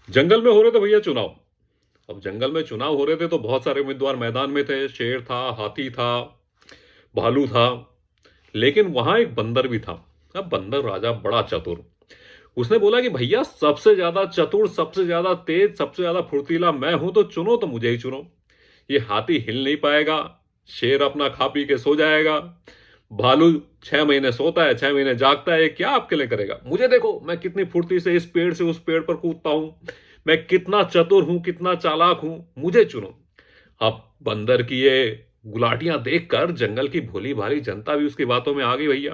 जंगल में हो रहे थे भैया चुनाव। अब जंगल में चुनाव हो रहे थे तो बहुत सारे उम्मीदवार मैदान में थे। शेर था, हाथी था, भालू था, लेकिन वहां एक बंदर भी था। अब बंदर राजा बड़ा चतुर। उसने बोला कि भैया सबसे ज्यादा चतुर, सबसे ज्यादा तेज, सबसे ज्यादा फुर्तीला मैं हूं, तो चुनो तो मुझे ही चुनो। ये हाथी हिल नहीं पाएगा, शेर अपना खा पी के सो जाएगा, भालू 6 महीने सोता है, 6 महीने जागता है, ये क्या आपके लिए करेगा? मुझे देखो मैं कितनी फुर्ती से इस पेड़ से उस पेड़ पर कूदता हूं, मैं कितना चतुर हूं, कितना चालाक हूं, मुझे चुनो। अब बंदर की ये गुलाटियां देखकर जंगल की भोली भाली जनता भी उसकी बातों में आ गई भैया।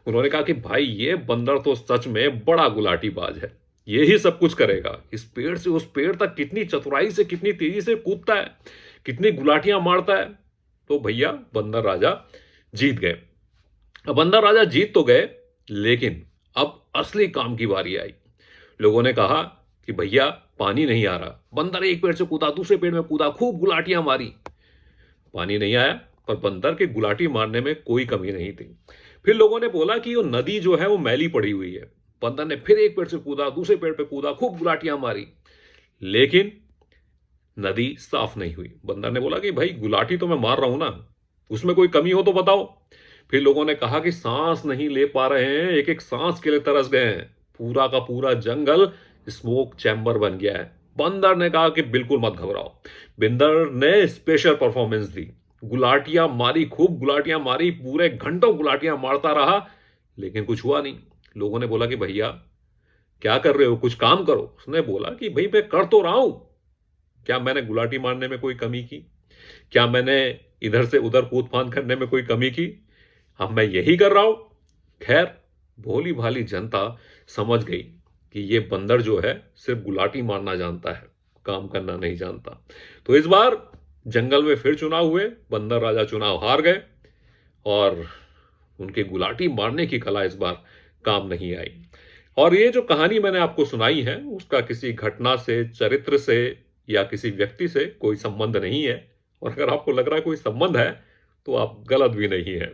उन्होंने कहा कि भाई ये बंदर तो सच में बड़ा गुलाटीबाज है, ये ही सब कुछ करेगा, इस पेड़ से उस पेड़ तक कितनी चतुराई से, कितनी तेजी से कूदता है, कितनी गुलाटियां मारता है। तो भैया बंदर राजा जीत गए। अब बंदर राजा जीत तो गए, लेकिन अब असली काम की बारी आई। लोगों ने कहा कि भैया पानी नहीं आ रहा। बंदर एक पेड़ से कूदा, दूसरे पेड़ में कूदा, खूब गुलाटियां मारी, पानी नहीं आया। पर बंदर के गुलाटी मारने में कोई कमी नहीं थी। फिर लोगों ने बोला कि वो नदी जो है वो मैली पड़ी हुई है। बंदर ने फिर एक पेड़ से कूदा, दूसरे पेड़ पे कूदा, खूब गुलाटियां मारी, लेकिन नदी साफ नहीं हुई। बंदर ने बोला कि भाई गुलाटी तो मैं मार रहा हूं ना, उसमें कोई कमी हो तो बताओ। फिर लोगों ने कहा कि सांस नहीं ले पा रहे हैं, एक एक सांस के लिए तरस गए हैं, पूरा का पूरा जंगल स्मोक चैम्बर बन गया है। बंदर ने कहा कि बिल्कुल मत घबराओ। बंदर ने स्पेशल परफॉर्मेंस दी, गुलाटियां मारी, खूब गुलाटियां मारी, पूरे घंटों गुलाटियां मारता रहा, लेकिन कुछ हुआ नहीं। लोगों ने बोला कि भैया क्या कर रहे हो, कुछ काम करो। उसने बोला कि भाई मैं कर तो रहा हूं, क्या मैंने गुलाटी मारने में कोई कमी की? क्या मैंने इधर से उधर कूद फांद करने में कोई कमी की? अब मैं यही कर रहा हूं। खैर, भोली भाली जनता समझ गई कि ये बंदर जो है सिर्फ गुलाटी मारना जानता है, काम करना नहीं जानता। तो इस बार जंगल में फिर चुनाव हुए, बंदर राजा चुनाव हार गए, और उनके गुलाटी मारने की कला इस बार काम नहीं आई। और ये जो कहानी मैंने आपको सुनाई है, उसका किसी घटना से, चरित्र से या किसी व्यक्ति से कोई संबंध नहीं है। और अगर आपको लग रहा है कोई संबंध है, तो आप गलत भी नहीं है।